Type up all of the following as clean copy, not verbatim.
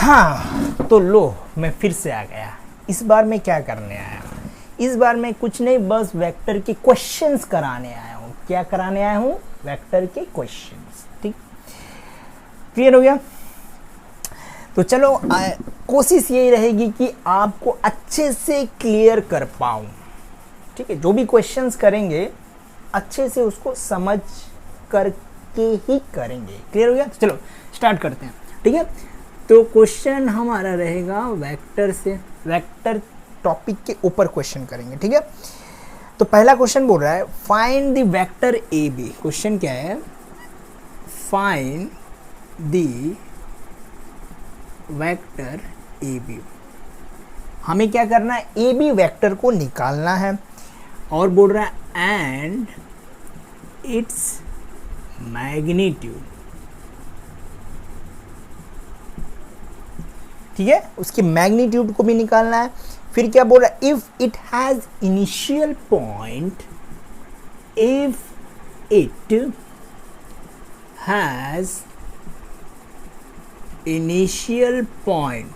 हाँ तो लो मैं फिर से आ गया। इस बार मैं क्या करने आया हूँ? इस बार मैं कुछ नहीं, बस वेक्टर के क्वेश्चंस कराने आया हूँ। क्या कराने आया हूँ? वेक्टर के क्वेश्चंस। ठीक, क्लियर हो गया? तो चलो कोशिश यही रहेगी कि आपको अच्छे से क्लियर कर पाऊँ। ठीक है, जो भी क्वेश्चंस करेंगे अच्छे से उसको समझ करके ही करेंगे। क्लियर हो गया? तो चलो स्टार्ट करते हैं। ठीक है, तो क्वेश्चन हमारा रहेगा वेक्टर से, वेक्टर टॉपिक के ऊपर क्वेश्चन करेंगे। ठीक है, तो पहला क्वेश्चन बोल रहा है find the vector A B. Question क्या है? Find the vector A B. हमें क्या करना है? ए बी वेक्टर को निकालना है। और बोल रहा है एंड इट्स मैग्नीट्यूड। ठीक है, उसके मैग्नीट्यूड को भी निकालना है। फिर क्या बोल रहा है? If it has initial point, if it has initial point,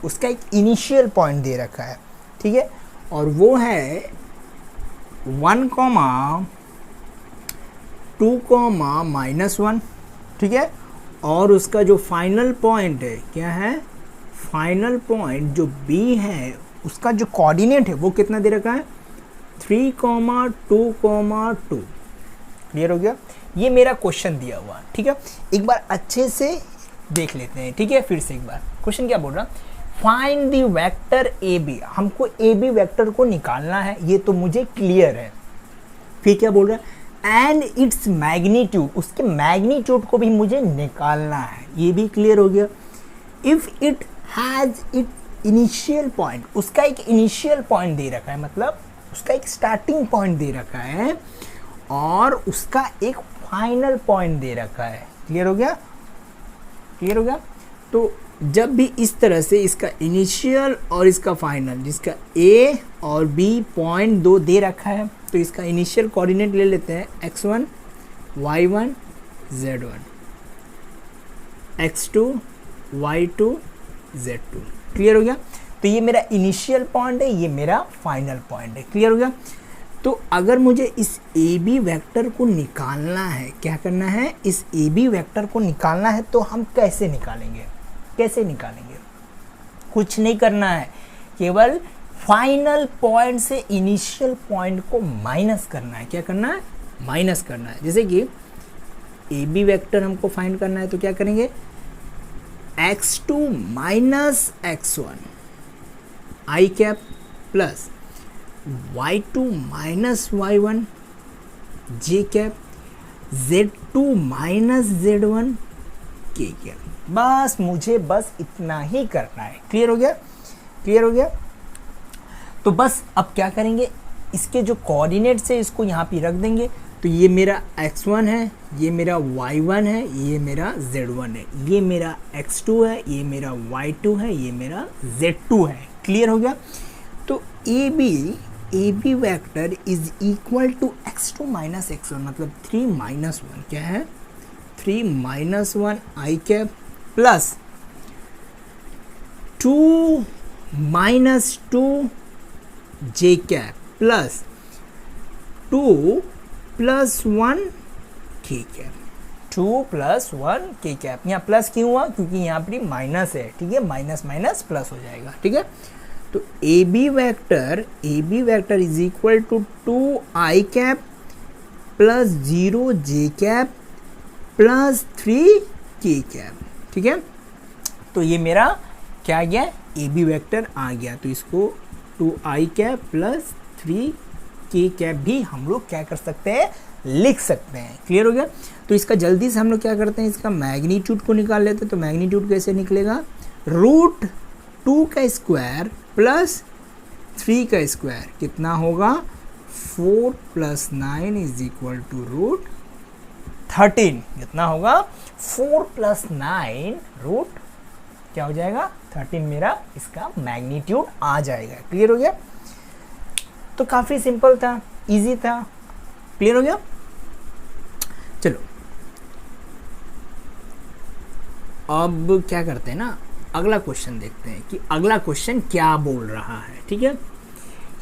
उसका एक इनिशियल पॉइंट दे रखा है। ठीक है, और वो है 1, 2, -1। ठीक है, और उसका जो फाइनल पॉइंट है क्या है? फाइनल पॉइंट जो b है उसका जो कोऑर्डिनेट है वो कितना दे रखा है? 3, 2, 2। क्लियर हो गया? ये मेरा क्वेश्चन दिया हुआ। ठीक है, एक बार अच्छे से देख लेते हैं। ठीक है, फिर से एक बार क्वेश्चन क्या बोल रहा? Find the vector A B. हमको ए बी वेक्टर को निकालना है, ये तो मुझे क्लियर है। फिर क्या बोल रहा है? एंड इट्स मैग्नीट्यूड, उसके मैग्नीट्यूड को भी मुझे निकालना है, ये भी क्लियर हो गया। If it has it initial point, उसका एक इनिशियल पॉइंट दे रखा है, मतलब उसका एक स्टार्टिंग पॉइंट दे रखा है और उसका एक फाइनल पॉइंट दे रखा है। क्लियर हो गया? क्लियर हो गया? तो जब भी इस तरह से इसका इनिशियल और इसका फाइनल, जिसका ए और बी पॉइंट 2 दे रखा है, तो इसका इनिशियल कोऑर्डिनेट ले लेते हैं x1, y1, z1, x2, y2, z2। Clear हो गया? तो ये मेरा इनिशियल पॉइंट है, ये मेरा फाइनल पॉइंट है। क्लियर हो गया? तो अगर मुझे इस ए बी वेक्टर को निकालना है, क्या करना है? इस ए बी वेक्टर को निकालना है, तो हम कैसे निकालेंगे? कैसे निकालेंगे? कुछ नहीं करना है, केवल फाइनल पॉइंट से इनिशियल पॉइंट को माइनस करना है। क्या करना है? माइनस करना है। जैसे कि ए बी वेक्टर हमको फाइंड करना है, तो क्या करेंगे? x2 minus x1 I cap plus y2 minus y1 J cap, z2 minus z1 K cap. बस मुझे बस इतना ही करना है। क्लियर हो गया? क्लियर हो गया? तो बस अब क्या करेंगे? इसके जो कोऑर्डिनेट्स है इसको यहाँ पे रख देंगे। तो ये मेरा x1 है, ये मेरा y1 है, ये मेरा z1 है, ये मेरा x2 है, ये मेरा y2 है, ये मेरा z2 है। क्लियर हो गया? तो A B vector is equal to x2 minus x1, मतलब 3 माइनस 1। क्या है? 3 minus 1 I cap plus 2 minus 2 J cap plus 2 plus 1 K cap. 2 plus 1 K cap. यहाँ प्लस क्यों हुआ? क्योंकि यहाँ पर माइनस है। ठीक है, माइनस माइनस प्लस हो जाएगा। ठीक है, तो A B vector is equal to 2 I cap plus 0 J cap plus 3 K cap. ठीक है, तो ये मेरा क्या आ गया? ए बी वेक्टर आ गया। तो इसको 2 I cap plus 3 K cap भी हम लोग क्या कर सकते हैं? लिख सकते हैं। क्लियर हो गया? तो इसका जल्दी से हम लोग क्या करते हैं? इसका मैग्नीट्यूड को निकाल लेते हैं। तो मैग्नीट्यूड कैसे निकलेगा? √2 का स्क्वायर प्लस 3 का स्क्वायर कितना होगा? 4 + 9 इज इक्वल टू √13। कितना होगा? 4 + 9 रूट क्या हो जाएगा? 13 मेरा इसका मैग्नीट्यूड आ जाएगा। क्लियर हो गया? तो काफ़ी सिंपल था, इजी था। क्लियर हो गया? चलो अब क्या करते हैं ना, अगला क्वेश्चन देखते हैं कि अगला क्वेश्चन क्या बोल रहा है। ठीक है,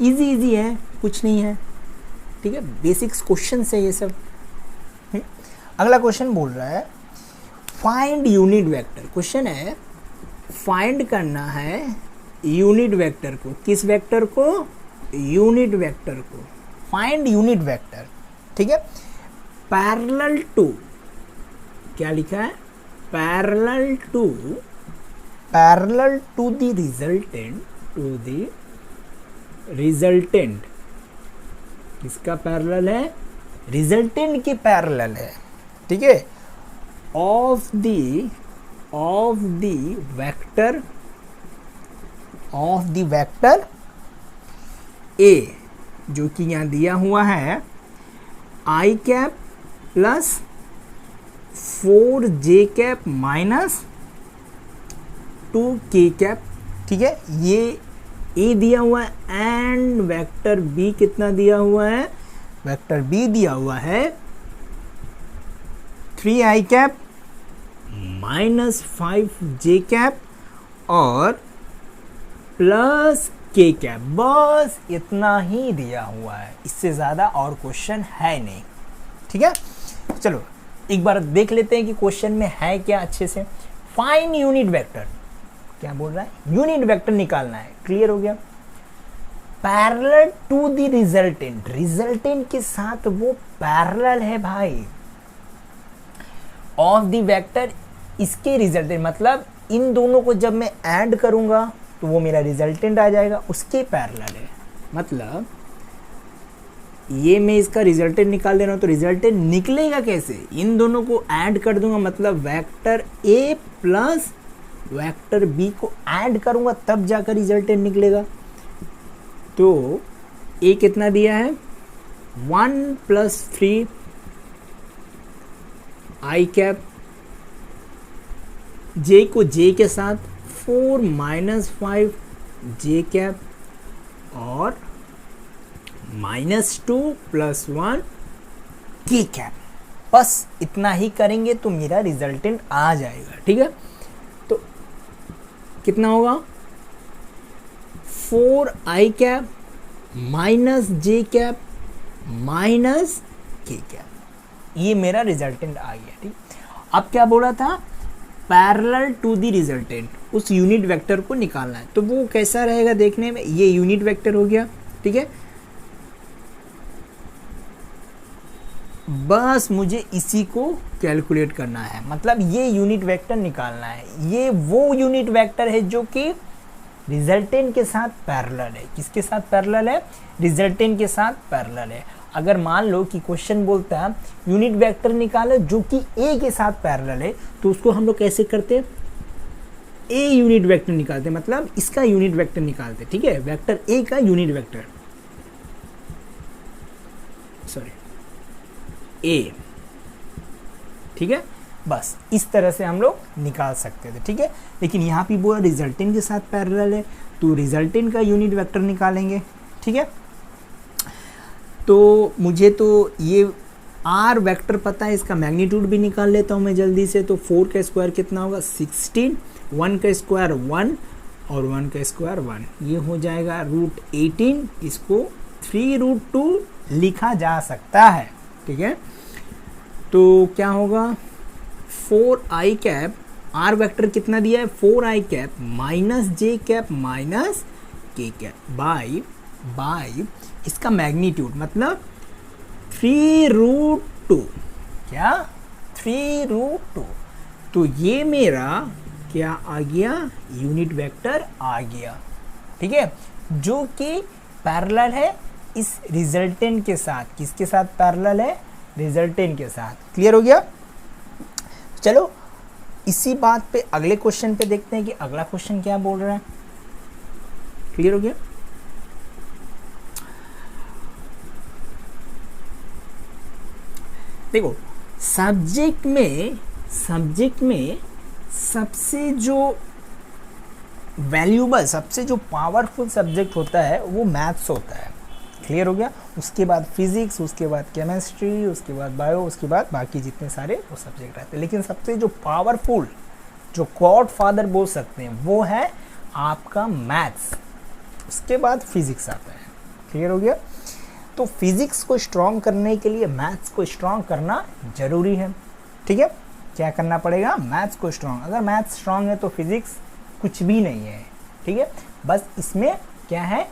इजी इजी है, कुछ नहीं है। ठीक है, बेसिक्स क्वेश्चन है ये सब। अगला क्वेश्चन बोल रहा है फाइंड यूनिट वेक्टर। क्वेश्चन है फाइंड करना है यूनिट वेक्टर को। किस वेक्टर को? यूनिट वेक्टर को। Find unit vector. ठीक है, पैरेलल टू, क्या लिखा है? पैरेलल टू द रिजल्टेंट, किसका पैरेलल है? रिजल्टेंट के पैरेलल है। ठीक है, ऑफ द वेक्टर ए, जो कि यहाँ दिया हुआ है I cap plus 4j cap minus 2k cap. ठीक है, ये ए दिया हुआ है एंड वेक्टर बी कितना दिया हुआ है? वेक्टर बी दिया हुआ है 3i cap minus 5j cap और प्लस k कैप। बस इतना ही दिया हुआ है, इससे ज़्यादा और क्वेश्चन है नहीं। ठीक है, चलो एक बार देख लेते हैं कि क्वेश्चन में है क्या अच्छे से। फाइंड यूनिट वेक्टर, क्या बोल रहा है? यूनिट वेक्टर निकालना है। क्लियर हो गया? Parallel to the resultant, resultant के साथ वो पैरेलल है भाई। ऑफ द वेक्टर, इसके रिजल्टेंट मतलब इन दोनों को जब मैं ऐड करूंगा तो वो मेरा रिजल्टेंट आ जाएगा, उसके पैरेलल है। मतलब ये मैं इसका रिजल्टेंट निकाल दे रहा हूं, तो रिजल्टेंट निकलेगा कैसे? इन दोनों को ऐड कर दूंगा, मतलब vector A plus vector B को ऐड करूंगा तब जाकर रिजल्टेंट निकलेगा। तो ए कितना दिया है? 1 प्लस 3 आई कैप, जे को जे के साथ 4 माइनस 5 जे कैप और -2 प्लस 1 के कैप। बस इतना ही करेंगे तो मेरा रिजल्टेंट आ जाएगा। ठीक है, तो कितना होगा? 4i कैप माइनस जे कैप माइनस के कैप, ये मेरा रिजल्टेंट आ गया। ठीक, अब क्या बोला था? पैरेलल टू द रिजल्टेंट, उस यूनिट वेक्टर को निकालना है। तो वो कैसा रहेगा देखने में? ये यूनिट वेक्टर हो गया। ठीक है, बस मुझे इसी को कैलकुलेट करना है, मतलब ये यूनिट वेक्टर निकालना है। ये वो यूनिट वेक्टर है जो कि रिजल्टेंट के साथ पैरेलल है। किसके साथ पैरेलल है? रिजल्टेंट के साथ पैरेलल है। अगर मान लो कि क्वेश्चन बोलता है यूनिट वेक्टर निकालो जो कि ए के साथ पैरेलल है, तो उसको हम लोग कैसे करते? ए यूनिट वेक्टर निकालते, मतलब इसका यूनिट वेक्टर निकालते। ठीक है, वेक्टर ए का यूनिट वेक्टर, सॉरी ए। ठीक है, बस इस तरह से हम लोग निकाल सकते थे। ठीक है, लेकिन यहाँ पे बोला रिजल्टेंट के साथ पैरेलल है, तो रिजल्टेंट का यूनिट वेक्टर निकालेंगे। ठीक है, तो मुझे तो ये आर वेक्टर पता है, इसका मैग्नीट्यूड भी निकाल लेता हूँ मैं जल्दी से। तो 4 का स्क्वायर कितना होगा? 16, 1 का स्क्वायर 1 और 1 का स्क्वायर 1, ये हो जाएगा √18। इसको 3√2 लिखा जा सकता है। ठीक है, तो क्या होगा? 4i कैप, आर वेक्टर कितना दिया है? 4i कैप माइनस जे कैप माइनस के कैप बाई इसका मैग्नीट्यूड, मतलब 3√2। क्या? 3√2। तो ये मेरा क्या आ गया? यूनिट वेक्टर आ गया। ठीक है, जो कि पैरेलल है इस रिजल्टेंट के साथ। किसके साथ पैरेलल है? रिजल्टेंट के साथ। क्लियर हो गया? चलो इसी बात पे अगले क्वेश्चन पे देखते हैं कि अगला क्वेश्चन क्या बोल रहा है। क्लियर हो गया? देखो, सब्जेक्ट में सबसे जो वैल्यूबल, सबसे जो पावरफुल सब्जेक्ट होता है वो मैथ्स होता है। क्लियर हो गया? उसके बाद फिजिक्स, उसके बाद केमिस्ट्री, उसके बाद बायो, उसके बाद बाकी जितने सारे वो सब्जेक्ट रहते हैं। लेकिन सबसे जो पावरफुल जो गॉडफादर बोल सकते हैं वो है आपका मैथ्स, उसके बाद फिजिक्स आता है। क्लियर हो गया? तो फिजिक्स को स्ट्रॉन्ग करने के लिए मैथ्स को स्ट्रॉन्ग करना जरूरी है। ठीक है, क्या करना पड़ेगा? मैथ्स को स्ट्रॉन्ग। अगर मैथ्स स्ट्रॉन्ग है तो फिजिक्स कुछ भी नहीं है। ठीक है, बस इसमें क्या है,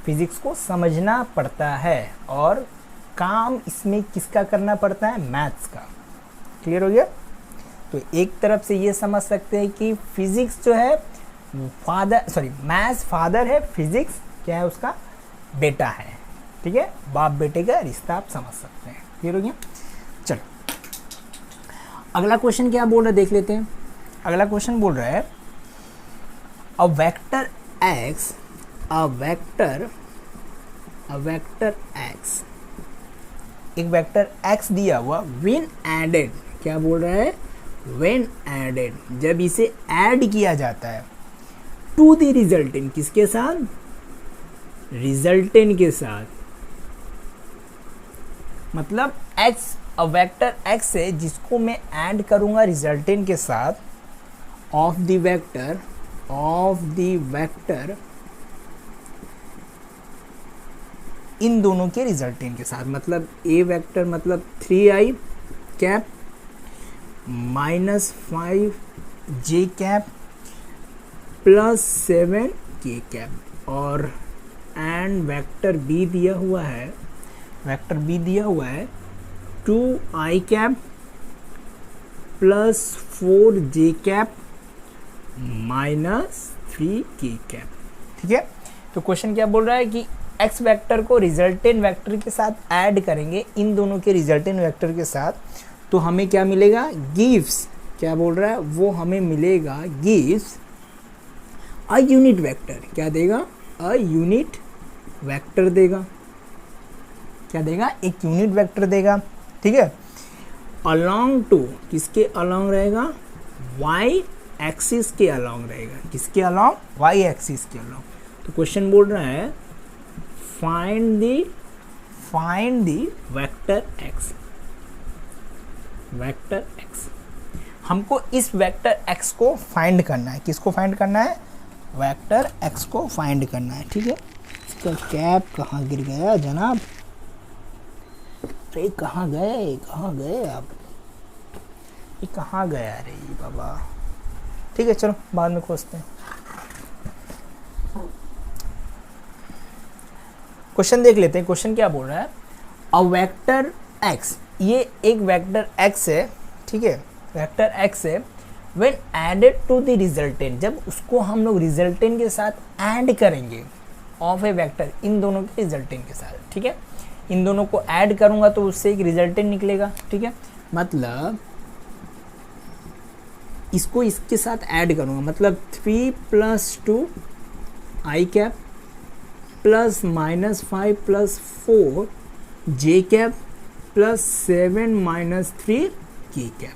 फिजिक्स को समझना पड़ता है और काम इसमें किसका करना पड़ता है? मैथ्स का। क्लियर हो गया? तो एक तरफ से ये समझ सकते हैं कि फिजिक्स जो है मैथ्स फादर है, फिजिक्स क्या है? उसका बेटा है। ठीक है, बाप बेटे का रिश्ता आप समझ सकते हैं। क्लियर हो गया? चलो अगला क्वेश्चन क्या बोल रहा है देख लेते हैं। अगला क्वेश्चन बोल रहा है a vector x, a vector x, एक वेक्टर x दिया हुआ व्हेन एडेड, क्या बोल रहा है? व्हेन एडेड, जब इसे ऐड किया जाता है टू द रिजल्टेंट, किसके साथ? रिजल्टेंट के साथ। मतलब x, अ वेक्टर x है जिसको मैं ऐड करूंगा रिजल्टेंट के साथ ऑफ द वेक्टर इन दोनों के रिजल्टेंट के साथ। मतलब a वेक्टर मतलब 3i cap -5j cap plus 7k cap, और एंड वेक्टर b दिया हुआ है, वेक्टर b दिया हुआ है 2i cap plus 4j cap -3k cap. ठीक है, तो क्वेश्चन क्या बोल रहा है कि x वेक्टर को रिजल्टेंट वेक्टर के साथ ऐड करेंगे, इन दोनों के रिजल्टेंट वेक्टर के साथ, तो हमें क्या मिलेगा? गिव्स, क्या बोल रहा है? वो हमें मिलेगा गिव्स अ यूनिट वेक्टर। क्या देगा? अ यूनिट वेक्टर देगा। क्या देगा? एक यूनिट वेक्टर देगा। ठीक है, अलोंग टू, किसके अलोंग रहेगा? वाई एक्सिस के अलोंग रहेगा। किसके अलोंग? वाई एक्सिस के अलोंग। तो क्वेश्चन बोल रहा है find the vector x, vector x. हमको इस वेक्टर एक्स को फाइंड करना है। किसको फाइंड करना है? वेक्टर एक्स को फाइंड करना है। ठीक है, इसका कैप कहाँ गिर गया जनाब? अरे कहाँ गए आप? ये कहाँ गया? अरे बाबा, ठीक है चलो बाद में खोजते हैं। क्वेश्चन देख लेते हैं। क्वेश्चन क्या बोल रहा है? अ वेक्टर एक्स, ये एक वेक्टर एक्स है। ठीक है, वेक्टर एक्स है when added to the resultant, जब उसको हम लोग रिजल्टेंट के साथ ऐड करेंगे ऑफ ए वेक्टर, इन दोनों के रिजल्टेंट के साथ। ठीक है, इन दोनों को ऐड करूंगा तो उससे एक रिजल्टेंट निकलेगा। ठीक है, मतलब इसको इसके साथ ऐड करूंगा, मतलब 3 + 2 i cap plus -5 + 4 j cap plus 7 - 3 k cap.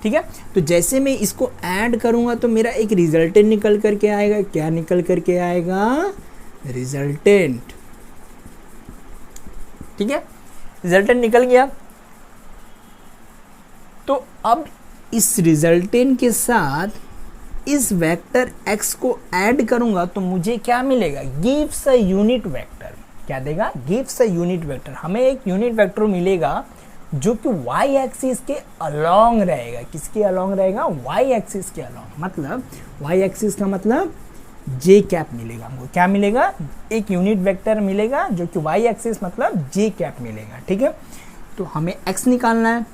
ठीक है, तो जैसे मैं इसको ऐड करूंगा तो मेरा एक रिजल्टेंट निकल करके आएगा। क्या निकल करके आएगा? रिजल्टेंट। ठीक है, रिजल्टेंट निकल गया। तो अब इस रिजल्टेंट के साथ इस वेक्टर x को ऐड करूंगा तो मुझे क्या मिलेगा? Gives a unit vector. क्या देगा? Gives a unit vector. हमें एक यूनिट वेक्टर मिलेगा जो कि y एक्सिस के अलोंग रहेगा। किसके अलोंग रहेगा? y एक्सिस के अलोंग। मतलब y एक्सिस का मतलब j कैप मिलेगा हमको। क्या मिलेगा? एक यूनिट वेक्टर मिलेगा जो कि y एक्सिस मतलब j कैप मिलेगा। ठीक है, तो हमें x निकालना है,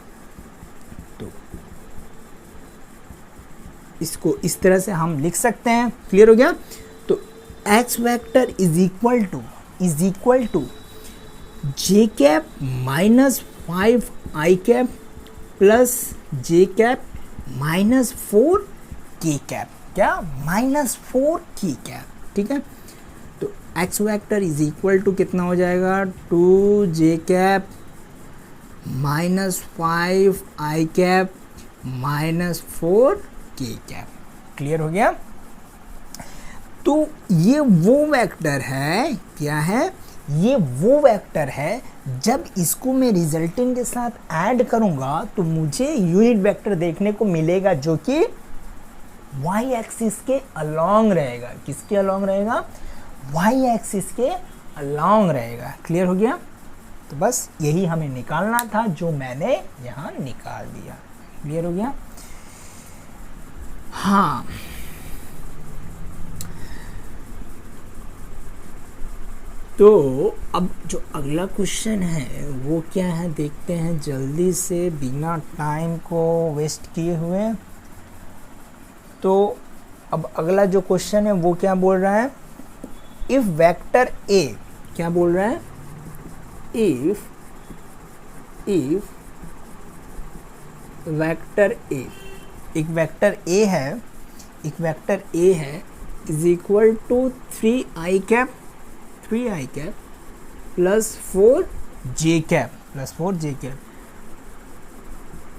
तो इसको इस तरह से हम लिख सकते हैं। क्लियर हो गया? तो x vector is equal to j cap -5i cap plus j cap -4 k cap. क्या? -4 k कैप। ठीक है, तो x vector is equal to कितना हो जाएगा? 2j cap -5i cap -4 k cap. Clear हो गया? तो ये वो वेक्टर है, क्या है? ये वो वेक्टर है जब इसको मैं रिजल्टेंट के साथ ऐड करूंगा तो मुझे यूनिट वेक्टर देखने को मिलेगा जो कि वाई एक्सिस के अलोंग रहेगा। किसके अलोंग रहेगा? वाई एक्सिस के अलोंग रहेगा। क्लियर हो गया? तो बस यही हमें निकालना था, जो मैंने यहाँ निकाल दिया। क्लियर हो गया? हाँ, तो अब जो अगला क्वेश्चन है वो क्या है देखते हैं जल्दी से, बिना टाइम को वेस्ट किए हुए। तो अब अगला जो क्वेश्चन है वो क्या बोल रहा है? इफ वेक्टर ए, क्या बोल रहा है? इफ वेक्टर ए, एक वेक्टर ए है, एक वेक्टर ए है is equal to 3i cap plus 4j cap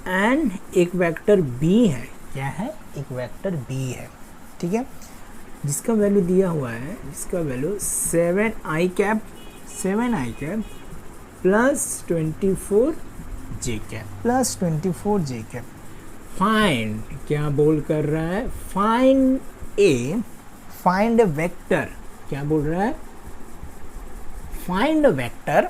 and एक वेक्टर बी है। क्या है? एक वेक्टर बी है, ठीक है, जिसका वैल्यू दिया हुआ है, जिसका value 7i cap plus 24j cap. Find, क्या बोल कर रहा है? फाइंड वेक्टर, क्या बोल रहा है? फाइंड वेक्टर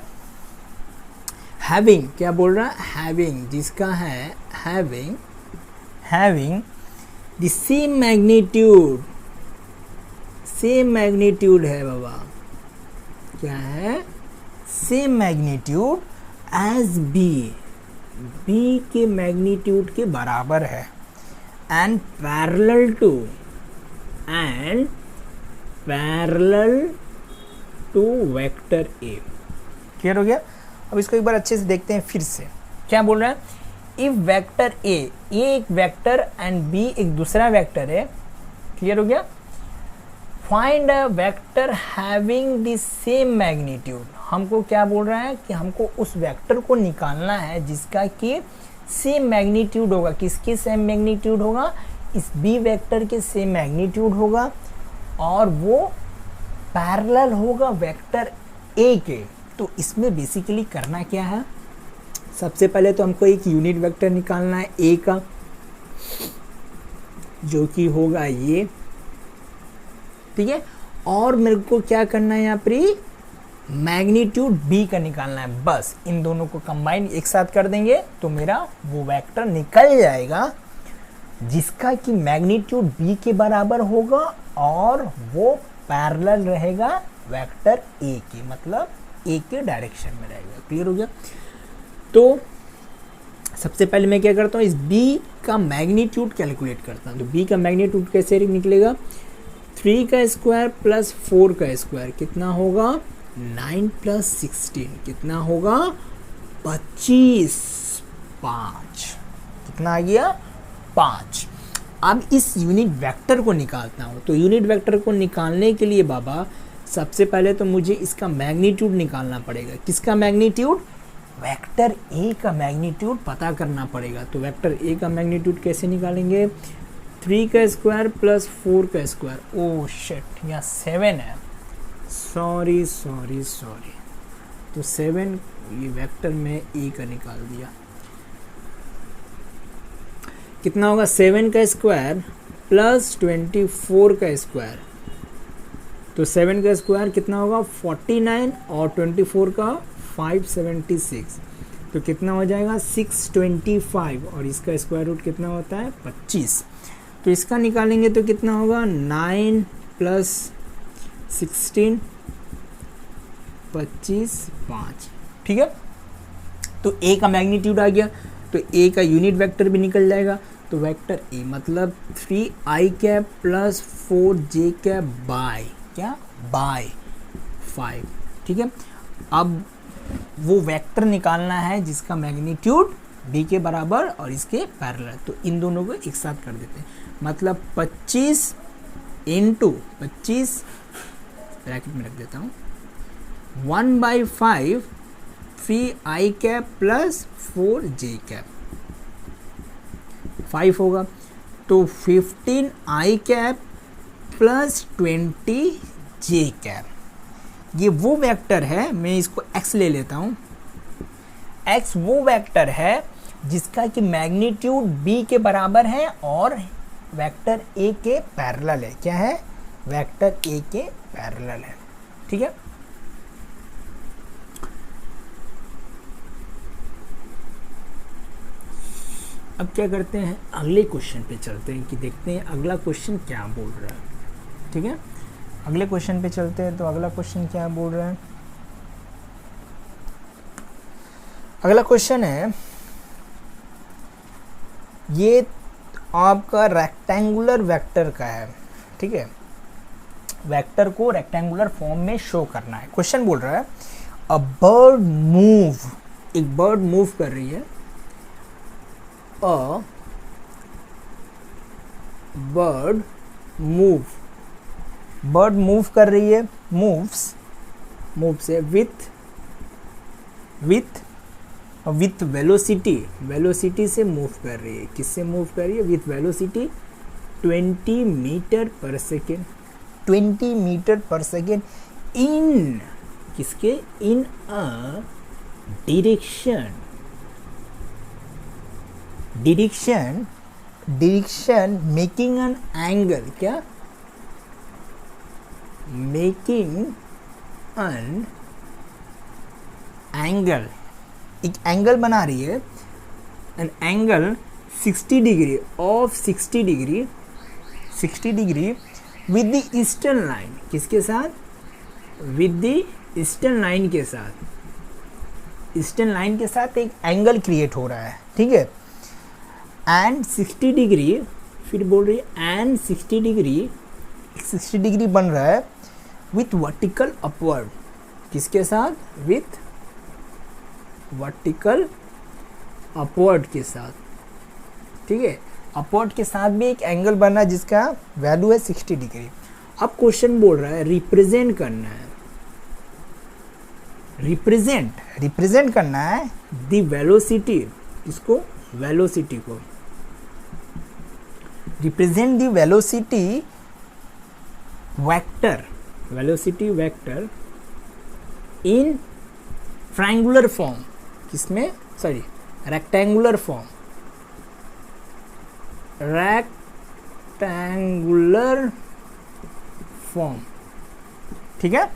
हैविंग, क्या बोल रहा है? हैविंग, जिसका है हैविंग द सेम मैग्नीट्यूड है बाबा। क्या है? सेम मैग्नीट्यूड एज बी के मैग्नीट्यूड के बराबर है, and parallel to vector A. Clear हो गया? अब इसको एक बार अच्छे से देखते हैं फिर से। क्या बोल रहा है? इफ वेक्टर ए एक वेक्टर एंड बी एक दूसरा वेक्टर है। क्लियर हो गया? Find a vector having the same magnitude. हमको क्या बोल रहा है कि हमको उस वेक्टर को निकालना है जिसका कि सेम मैग्नीट्यूड होगा। किसके सेम मैग्नीट्यूड होगा? इस बी वेक्टर के सेम मैग्नीट्यूड होगा, और वो पैरेलल होगा वेक्टर ए के। तो इसमें बेसिकली करना क्या है? सबसे पहले तो हमको एक यूनिट वेक्टर निकालना है ए का, जो कि होगा ये, ठीक है, और मेरे को क्या करना है यहाँ पर? मैग्नीट्यूड बी का निकालना है। बस इन दोनों को कंबाइन एक साथ कर देंगे तो मेरा वो वेक्टर निकल जाएगा जिसका कि मैग्नीट्यूड बी के बराबर होगा, और वो पैरेलल रहेगा वेक्टर ए के, मतलब ए के डायरेक्शन में रहेगा। क्लियर हो गया? तो सबसे पहले मैं क्या करता हूँ? इस बी का मैग्नीट्यूड कैलकुलेट करता हूँ। तो बी का मैग्नीट्यूड कैसे निकलेगा? 3 का स्क्वायर प्लस 4 का स्क्वायर कितना होगा? 9 प्लस 16 कितना होगा? 25। 5 कितना आ गया? 5। अब इस यूनिट वेक्टर को निकालता हूँ। तो यूनिट वेक्टर को निकालने के लिए बाबा सबसे पहले तो मुझे इसका मैग्नीट्यूड निकालना पड़ेगा। किसका मैग्नीट्यूड? वेक्टर ए का मैग्नीट्यूड पता करना पड़ेगा। तो वेक्टर ए का मैग्नीट्यूड कैसे निकालेंगे? 3 का स्क्वायर प्लस 4 का स्क्वायर। ओह शिट, यहाँ 7 है। सॉरी। तो 7 ये वेक्टर में ए का निकाल दिया। कितना होगा? 7 का स्क्वायर प्लस 24 का स्क्वायर। तो 7 का स्क्वायर कितना होगा? 49, और 24 का 576। तो कितना हो जाएगा? 625, और इसका स्क्वायर रूट कितना होता है? 25। तो इसका निकालेंगे तो कितना होगा? 9 प्लस 16, 25, 5। ठीक है, तो ए का मैग्नीट्यूड आ गया, तो ए का यूनिट वेक्टर भी निकल जाएगा। तो वेक्टर ए मतलब 3i cap plus 4j cap by क्या? बाय 5। ठीक है, अब वो वेक्टर निकालना है जिसका मैग्नीट्यूड b के बराबर और इसके पैरेलल। तो इन दोनों को एक साथ कर देते हैं, मतलब 25 इंटू 25 ब्रैकेट में रख देता हूँ 1/5 3i cap plus 4j cap 5 होगा। तो 15i cap plus 20j cap, ये वो वेक्टर है, मैं इसको x ले लेता हूँ। x वो वेक्टर है जिसका कि मैग्नीट्यूड b के बराबर है और वेक्टर ए के पैरेलल है। क्या है? वेक्टर ए के पैरेलल है। ठीक है, अब क्या करते हैं, अगले क्वेश्चन पे चलते हैं कि देखते हैं अगला क्वेश्चन क्या बोल रहा है। ठीक है, अगले क्वेश्चन पे चलते हैं। तो अगला क्वेश्चन क्या बोल रहा है? अगला क्वेश्चन है, ये आपका रेक्टेंगुलर वेक्टर का है। ठीक है, वेक्टर को रेक्टेंगुलर फॉर्म में शो करना है। क्वेश्चन बोल रहा है अ बर्ड मूव, एक बर्ड मूव कर रही है। अ बर्ड मूव, बर्ड मूव कर रही है, मूव से विथ वेलोसिटी से मूव कर रही है। किससे मूव कर रही है? With velocity 20 metre per second, 20 metre per second in किसके? इन अ डिरेक्शन मेकिंग एन एंगल। क्या? मेकिंग एन एंगल, एक एंगल बना रही है। N angle 60 degree of 60 degree with the eastern line. किसके साथ? विद द ईस्टर्न लाइन के साथ, ईस्टर्न लाइन के साथ एक एंगल क्रिएट हो रहा है। ठीक है, एंड 60 डिग्री, फिर बोल रही है एंड 60 डिग्री बन रहा है विथ वर्टिकल अपवर्ड। किसके साथ? विथ वर्टिकल अपवर्ड के साथ। ठीक है, अपवर्ड के साथ भी एक एंगल बना जिसका वैल्यू है 60 डिग्री। अब क्वेश्चन बोल रहा है रिप्रेजेंट करना है, रिप्रेजेंट करना है द वेलोसिटी। इसको वेलोसिटी को represent the velocity vector in triangular form. किसमें? Sorry, rectangular form. ठीक है,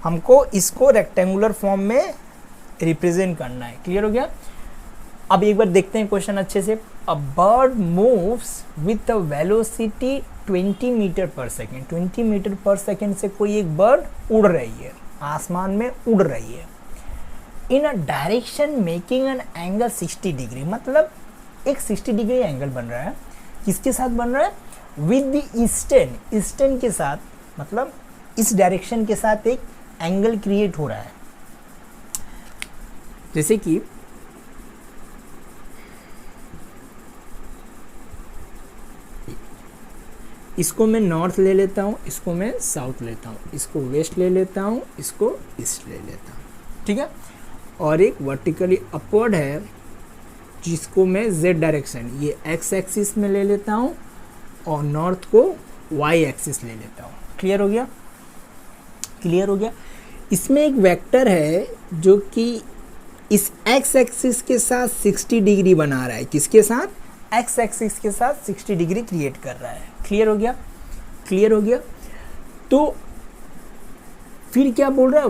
हमको इसको रेक्टेंगुलर फॉर्म में रिप्रेजेंट करना है। क्लियर हो गया? अब एक बार देखते हैं क्वेश्चन अच्छे से। A bird moves with a velocity 20 metre per second. 20 metre per second से कोई एक बर्ड उड़ रही है, आसमान में उड़ रही है। In a direction making an angle 60 degree, मतलब एक 60 डिग्री एंगल बन रहा है। किसके साथ बन रहा है? विद द ईस्टर्न के साथ, मतलब इस डायरेक्शन के साथ एक एंगल क्रिएट हो रहा है। जैसे कि इसको मैं नॉर्थ ले लेता हूँ, इसको मैं साउथ लेता हूँ, इसको वेस्ट ले लेता हूँ, इसको ईस्ट ले लेता हूँ। ठीक है, और एक वर्टिकली अपवर्ड है जिसको मैं z डायरेक्शन, ये x एक्सिस में ले लेता हूँ और नॉर्थ को y एक्सिस ले लेता हूँ। क्लियर हो गया? क्लियर हो गया? इसमें एक वेक्टर है जो कि इस x एक्सिस के साथ 60 डिग्री बना रहा है। किसके साथ? x एक्सिस के साथ 60 डिग्री क्रिएट कर रहा है। क्लियर हो गया? क्लियर हो गया? तो फिर क्या बोल रहा है?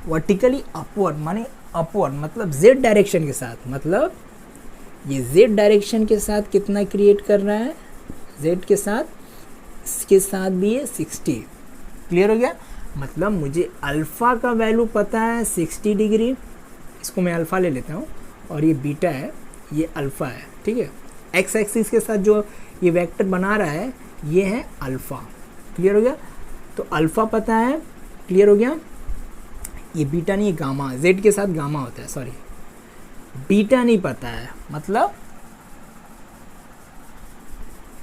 वर्टिकली अपवर्ड, माने अपवर्ड मतलब z डायरेक्शन के साथ, मतलब ये z डायरेक्शन के साथ कितना क्रिएट कर रहा है? z के साथ, इसके साथ भी है 60। क्लियर हो गया? मतलब मुझे अल्फ़ा का वैल्यू पता है 60 डिग्री, इसको मैं अल्फ़ा ले लेता हूँ, और ये बीटा है, ये अल्फ़ा है। ठीक है, x एक्सिस के साथ जो ये वेक्टर बना रहा है ये है अल्फ़ा। क्लियर हो गया? तो अल्फ़ा पता है। क्लियर हो गया? ये बीटा नहीं, गामा, z के साथ गामा होता है, सॉरी बीटा नहीं पता है,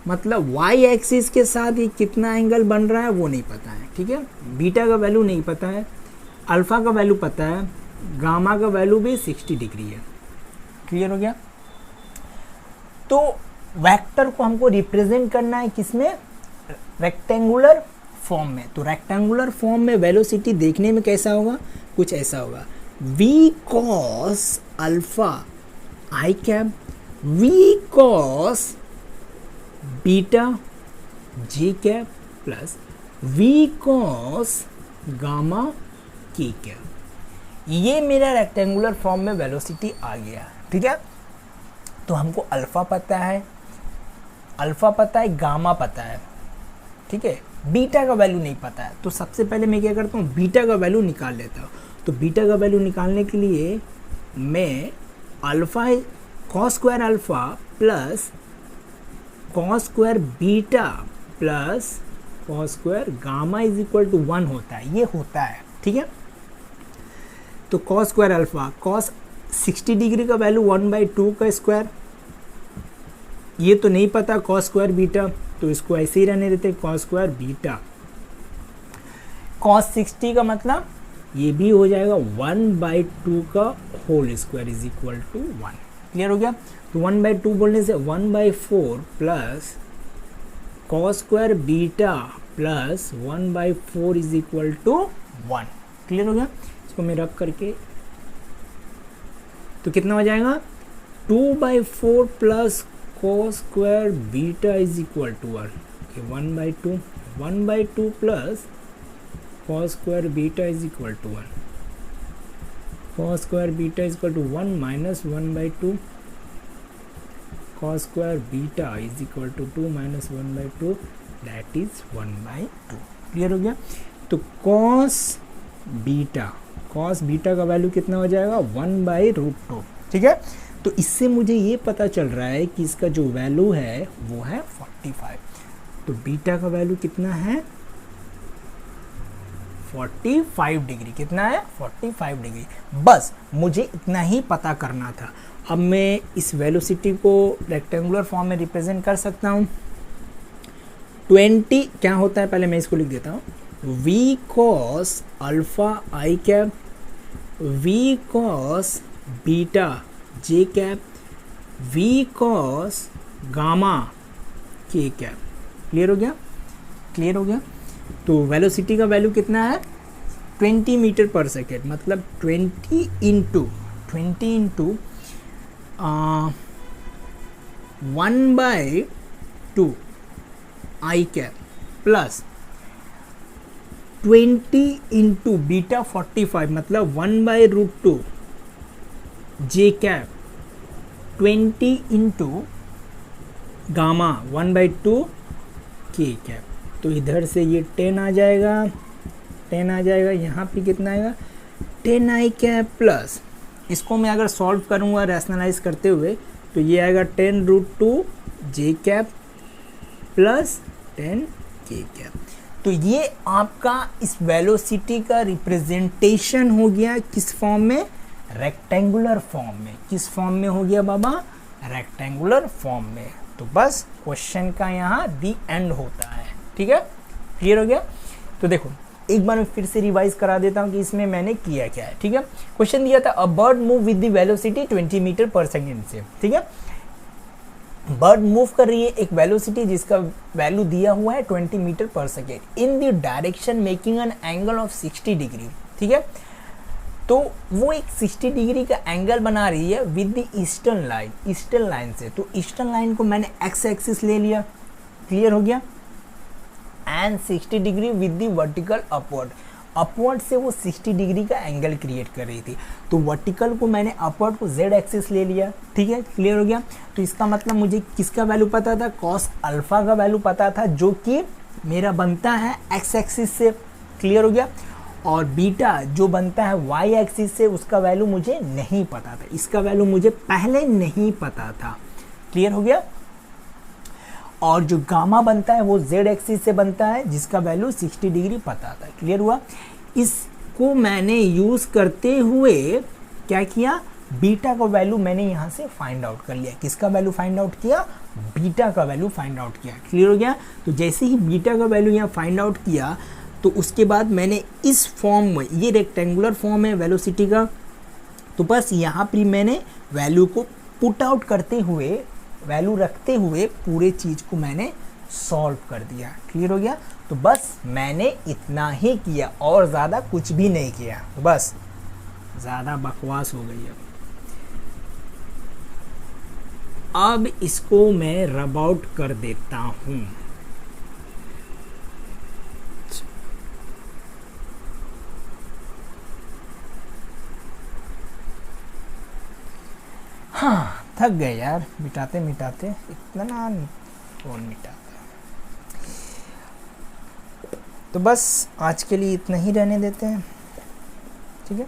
मतलब y एक्सिस के साथ ये कितना एंगल बन रहा है वो नहीं पता है। ठीक है, बीटा का वैल्यू नहीं पता है, अल्फ़ा का वैल्यू पता है, गामा का वैल्यू भी 60 डिग्री है। क्लियर हो गया? तो वेक्टर को हमको रिप्रेजेंट करना है किसमें? रेक्टेंगुलर फॉर्म में। तो रेक्टेंगुलर फॉर्म में वेलोसिटी देखने में कैसा होगा? कुछ ऐसा होगा, v cos alpha i cap, v cos beta J cap plus V cos gamma K cap. ये मेरा रेक्टेंगुलर फॉर्म में वेलोसिटी आ गया, ठीक है। तो हमको अल्फा पता है, गामा पता है, ठीक है। बीटा का वैल्यू नहीं पता है, तो सबसे पहले मैं क्या करता हूँ, बीटा का वैल्यू निकाल लेता हूँ। तो बीटा का वैल्यू निकालने के लिए मैं alpha cos square alpha plus cos square beta plus cos square gamma is equal to 1 होता है, ये होता है, ठीक है। तो cos square alpha, cos 60 degree का वैल्यू 1/2 का स्क्वायर, ये तो नहीं पता कॉस स्क्वायर बीटा, तो इसको ऐसे ही रहने देते, कॉस स्क्वायर बीटा। कॉस 60 का मतलब ये भी हो जाएगा 1/2 का whole square is equal to 1। Clear हो गया। तो 1/2 बोलने से 1/4 plus cos square beta plus 1/4 is equal to 1। Clear हो गया। इसको मैं रब करके तो कितना हो जाएगा, 2/4 plus cos square beta is equal to 1, 1/2 plus cos square beta is equal to 1, cos square beta is equal to 1 minus 1/2 cos square beta is equal to 2 minus 1/2 that is 1/2। Clear हो गया। तो cos beta का value कितना हो जाएगा, 1/√2, ठीक है। तो इससे मुझे ये पता चल रहा है कि इसका जो वैल्यू है वो है 45। तो बीटा का वैल्यू कितना है, 45 डिग्री। कितना है, 45 डिग्री। बस मुझे इतना ही पता करना था। अब मैं इस वेलोसिटी को रेक्टेंगुलर फॉर्म में रिप्रेजेंट कर सकता हूँ। 20 क्या होता है, पहले मैं इसको लिख देता हूँ, V cos alpha I cap, V cos beta J cap, V cos gamma K cap. Clear हो गया। तो वेलोसिटी का वैल्यू कितना है, 20 मीटर पर सेकेंड, मतलब 20 इंटू 1/2 आई कैप प्लस 20 इंटू बीटा 45, मतलब 1/√2 जे कैप, 20 इंटू गामा 1/2 के कैप। तो इधर से ये 10 आ जाएगा, यहाँ पे कितना आएगा, 10 आई कैप प्लस, इसको मैं अगर सॉल्व करूँगा रैशनलाइज करते हुए तो ये आएगा 10√2 जे कैप प्लस 10 के कैप। तो ये आपका इस वेलोसिटी का रिप्रेजेंटेशन हो गया किस फॉर्म में, रेक्टेंगुलर फॉर्म में। किस फॉर्म में हो गया बाबा, रेक्टेंगुलर फॉर्म में। तो बस क्वेश्चन का यहाँ दी एंड होता है, ठीक है। क्लियर हो गया। तो देखो एक बार मैं फिर से रिवाइज करा देता हूँ कि इसमें मैंने किया क्या है, ठीक है। क्वेश्चन दिया था, a bird move with the velocity 20 metre per second से, ठीक है। बर्ड मूव कर रही है एक वेलोसिटी जिसका वैल्यू दिया हुआ है 20 metre per second in the direction making an angle of 60 degree, ठीक है। तो वो एक 60 डिग्री का एंगल बना रही है विद द ईस्टर्न लाइन से। तो ईस्टर्न लाइन को मैंने एक्स एक्सिस ले लिया। क्लियर हो गया। And 60 degree with the vertical upward से वो 60 डिग्री का एंगल क्रिएट कर रही थी। तो वर्टिकल को मैंने अपवर्ड को जेड एक्सिस ले लिया, ठीक है। क्लियर हो गया। तो इसका मतलब मुझे किसका वैल्यू पता था, कॉस अल्फा का वैल्यू पता था, जो कि मेरा बनता है एक्स एक्सिस से। क्लियर हो गया। और बीटा जो बनता है वाई एक्सिस से, उसका वैल्यू मुझे नहीं पता था, इसका वैल्यू मुझे पहले नहीं पता था। क्लियर हो गया। और जो गामा बनता है वो जेड एक्सिस से बनता है, जिसका वैल्यू 60 डिग्री पता था। क्लियर हुआ। इसको मैंने यूज़ करते हुए क्या किया, बीटा का वैल्यू मैंने यहाँ से फाइंड आउट कर लिया। किसका वैल्यू फाइंड आउट किया, बीटा का वैल्यू फाइंड आउट किया। क्लियर हो गया। तो जैसे ही बीटा का वैल्यू यहाँ फाइंड आउट किया तो उसके बाद मैंने इस फॉर्म में, ये रेक्टेंगुलर फॉर्म है वेलोसिटी का, तो बस यहाँ पर मैंने वैल्यू को पुट आउट करते हुए, वैल्यू रखते हुए पूरे चीज़ को मैंने सॉल्व कर दिया। क्लियर हो गया। तो बस मैंने इतना ही किया और ज़्यादा कुछ भी नहीं किया। बस ज़्यादा बकवास हो गई है। अब इसको मैं रब आउट कर देता हूं। हाँ, थक गए यार मिटाते मिटाते, इतना फोन मिटाता। तो बस आज के लिए इतना ही रहने देते हैं, ठीक है।